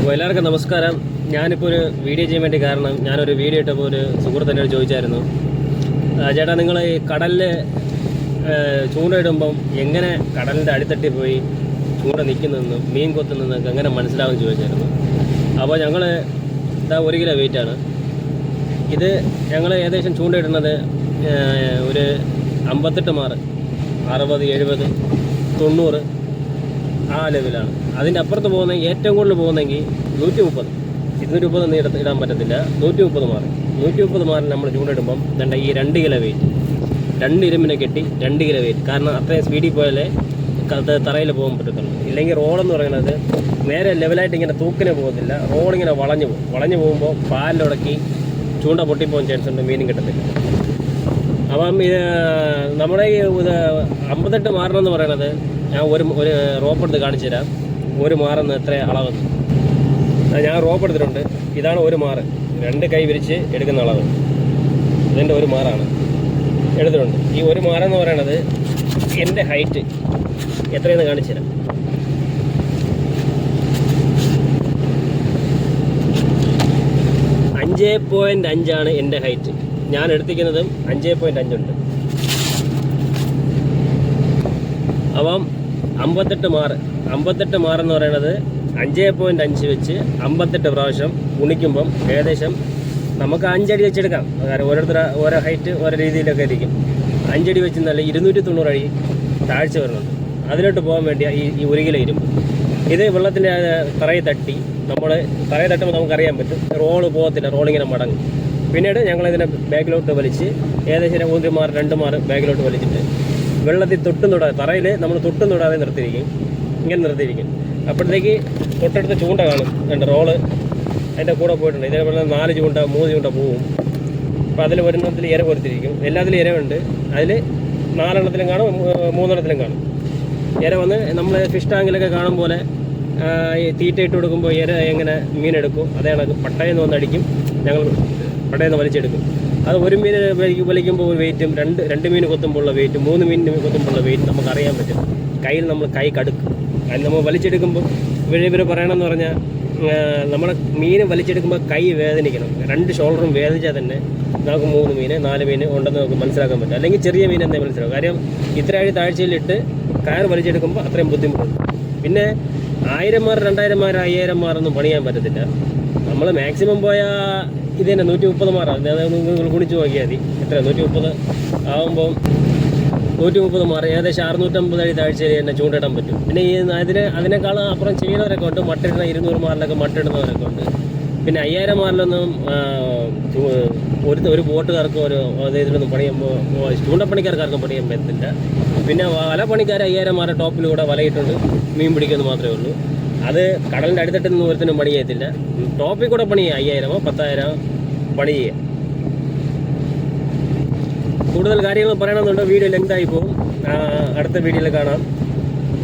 അപ്പോൾ എല്ലാവർക്കും നമസ്കാരം. ഞാനിപ്പോൾ ഒരു വീഡിയോ ചെയ്യാൻ വേണ്ടി കാരണം ഞാനൊരു വീഡിയോ ഇട്ടപ്പോൾ ഒരു സുഹൃത്ത് എന്നോട് ചോദിച്ചായിരുന്നു, ചേട്ടാ നിങ്ങൾ ഈ കടലിൽ ചൂണ്ടയിടുമ്പം എങ്ങനെ കടലിൻ്റെ അടിത്തട്ടി പോയി ചൂണ്ട നിൽക്കുന്നതെന്നും മീൻ കൊത്തുന്നതെന്നൊക്കെ എങ്ങനെ മനസ്സിലാവുമെന്ന് ചോദിച്ചായിരുന്നു. അപ്പോൾ ഞങ്ങൾ ഇതാ 1 കിലോ വെയിറ്റാണ് ഇത്. ഞങ്ങൾ ഏകദേശം ചൂണ്ടയിടുന്നത് ഒരു 58 മാറ്, 60, 70, 90 ആ ലെവലാണ്. അതിൻ്റെ അപ്പുറത്ത് പോകുന്ന ഏറ്റവും കൂടുതൽ പോകുന്നെങ്കിൽ 130, 230 ഒന്നും ഇടാൻ പറ്റത്തില്ല. 130 മാറ്, 130 മാറിൽ നമ്മൾ ചൂണ്ടിടുമ്പം വേണ്ട ഈ 2 കിലോ വെയിറ്റ്, 2 ഇരുമ്പിനെ കെട്ടി 2 കിലോ വെയിറ്റ്. കാരണം അത്രയും സ്പീഡിൽ പോയാലേ തറയിൽ പോകാൻ പറ്റത്തുള്ളൂ. ഇല്ലെങ്കിൽ റോളെന്ന് പറയുന്നത് നേരെ ലെവലായിട്ട് ഇങ്ങനെ തൂക്കിനെ പോകുന്നില്ല, റോളിങ്ങനെ വളഞ്ഞു പോകും. വളഞ്ഞു പോകുമ്പോൾ പാലിലുടക്കി ചൂണ്ട പൊട്ടിപ്പോകാൻ ചാൻസ് ഉണ്ട്, മീനും കിട്ടത്തില്ല. അപ്പം ഇത് നമ്മുടെ ഈ 58 മാറണമെന്ന് പറയണത് ഞാൻ ഒരു റോപ്പ് കാണിച്ചു തരാം. 1 മാറെന്ന് എത്ര അളവെന്ന് ഞാൻ റോപ്പ് എടുത്തിട്ടുണ്ട്. ഇതാണ് 1 മാറ്, 2 കൈ വിരിച്ച് എടുക്കുന്ന അളവ്. ഇതിൻ്റെ 1 മാറാണ് എടുത്തിട്ടുണ്ട്. ഈ 1 മാറെന്ന് പറയണത് എൻ്റെ ഹൈറ്റ് എത്രയെന്ന് കാണിച്ചു തരാം. അഞ്ച് 5.5 എൻ്റെ ഹൈറ്റ്. ഞാൻ എടുത്തിരിക്കുന്നതും 5.5 ഉണ്ട്. അപ്പം 58 മാറെന്ന് പറയുന്നത് 5.5 വെച്ച് 58 പ്രാവശ്യം ഗുണിക്കുമ്പം ഏകദേശം നമുക്ക് 5 അടി വെച്ചെടുക്കാം. കാരണം ഓരോരുത്തർ ഓരോ ഹൈറ്റ് ഓരോ രീതിയിലൊക്കെ ഇരിക്കും. 5 അടി വെച്ച് നല്ല 290 അടി താഴ്ച വരുന്നുണ്ട്. അതിലോട്ട് പോകാൻ വേണ്ടി ഈ 1 കിലോ ഇരുമ്പ് ഇത് വെള്ളത്തിൻ്റെ തറയിൽ തട്ടി, നമ്മൾ തറയിൽ തട്ടുമ്പോൾ നമുക്കറിയാൻ പറ്റും റോള് പോകത്തില്ല, റോളിങ്ങനെ മടങ്ങും. പിന്നീട് ഞങ്ങളിതിനെ ബാക്കിലോട്ട് വലിച്ച് ഏകദേശം 1 മാറ് 2 മാറ് ബാക്കിലോട്ട് വലിച്ചിട്ട് വെള്ളത്തിൽ തൊട്ടും തൊടാതെ, തറയിൽ നമ്മൾ തൊട്ടും തൊടാതെ നിർത്തിയിരിക്കും, ഇങ്ങനെ നിർത്തിയിരിക്കും. അപ്പോഴത്തേക്ക് തൊട്ടടുത്ത് ചൂണ്ട കാണും, രണ്ട് റോള് അതിൻ്റെ കൂടെ പോയിട്ടുണ്ട്. ഇതേപോലെ 4 ചൂണ്ട 3 ചൂണ്ട പോവും. അപ്പോൾ അതിൽ ഒരെണ്ണത്തിൽ ഇര കൊടുത്തിരിക്കും. എല്ലാത്തിലും ഇരവുണ്ട്. അതിൽ 4 എണ്ണത്തിലും കാണും, 3 എണ്ണത്തിലും കാണും. ഇര വന്ന് നമ്മൾ ഫിഷ് ടാങ്കിലൊക്കെ കാണും പോലെ ഈ തീറ്റ ഇട്ട് കൊടുക്കുമ്പോൾ ഇര എങ്ങനെ മീനെടുക്കും അതേ കണക്ക് പട്ടയെന്ന് വന്ന് അടിക്കും. ഞങ്ങൾ പട്ടയെന്ന് വലിച്ചെടുക്കും. അത് 1 മീൻ വലിക്കുമ്പോൾ ഒരു വെയിറ്റും, 2 മീൻ കൊത്തുമ്പോഴുള്ള വെയിറ്റും, 3 മീൻ കൊത്തുമ്പോഴുള്ള വെയിറ്റ് നമുക്ക് അറിയാൻ പറ്റും. കയ്യിൽ നമ്മൾ കൈ കടുക്കും. അത് നമ്മൾ വലിച്ചെടുക്കുമ്പോൾ ഇവർ പറയണമെന്ന് പറഞ്ഞാൽ നമ്മുടെ മീൻ വലിച്ചെടുക്കുമ്പോൾ കൈ വേദനിക്കണം. 2 ഷോൾഡറും വേദനിച്ചാൽ തന്നെ നമുക്ക് 3 മീൻ 4 മീൻ ഉണ്ടെന്ന് നമുക്ക് മനസ്സിലാക്കാൻ പറ്റും. അല്ലെങ്കിൽ ചെറിയ മീൻ എന്നേ മനസ്സിലാക്കും. കാര്യം ഇത്ര അടി താഴ്ചയിലിട്ട് കയർ വലിച്ചെടുക്കുമ്പോൾ അത്രയും ബുദ്ധിമുട്ടുണ്ട്. പിന്നെ 1000 മാർ 2000 മാർ 5000 മാറൊന്നും പണിയാൻ പറ്റത്തില്ല. നമ്മൾ മാക്സിമം പോയാൽ ഇത് തന്നെ 130 മാറാണ്. അതായത് നിങ്ങൾ ഗുണിച്ച് നോക്കിയാൽ മതി എത്ര 130 ആകുമ്പോൾ 130 മാറി ഏകദേശം 650 അടി താഴ്ചയിൽ തന്നെ ചൂണ്ടിടാൻ പറ്റും. പിന്നെ ഈ അതിനേക്കാളും അപ്പുറം ചെയ്യുന്നവരൊക്കെ ഉണ്ട്. മട്ടിടുന്ന 200 മാറിലൊക്കെ മട്ടിടുന്നവരൊക്കെ ഉണ്ട്. പിന്നെ 5000 മാറിലൊന്നും ഒരു ബോട്ടുകാർക്ക് ഇതിലൊന്നും പണിയുമ്പോൾ ചൂണ്ടപ്പണിക്കാർക്കാർക്കും പണിയാൻ പറ്റത്തില്ല. പിന്നെ വല പണിക്കാർ 5000 മാറി ടോപ്പിലൂടെ വലയിട്ടുണ്ട് മീൻ പിടിക്കുന്നത് മാത്രമേ ഉള്ളൂ. അത് കടലിൻ്റെ അടിത്തട്ടിൽ നിന്ന് ഒരുത്തിനും പണി ചെയ്യത്തില്ല. ടോപ്പിൽ കൂടെ പണി ചെയ്യുക 5000 10,000 പണി ചെയ്യുക. കൂടുതൽ കാര്യങ്ങൾ പറയണമെന്നുണ്ട്, വീഡിയോ ലെങ്തായി പോകും. അടുത്ത വീഡിയോയിൽ കാണാം.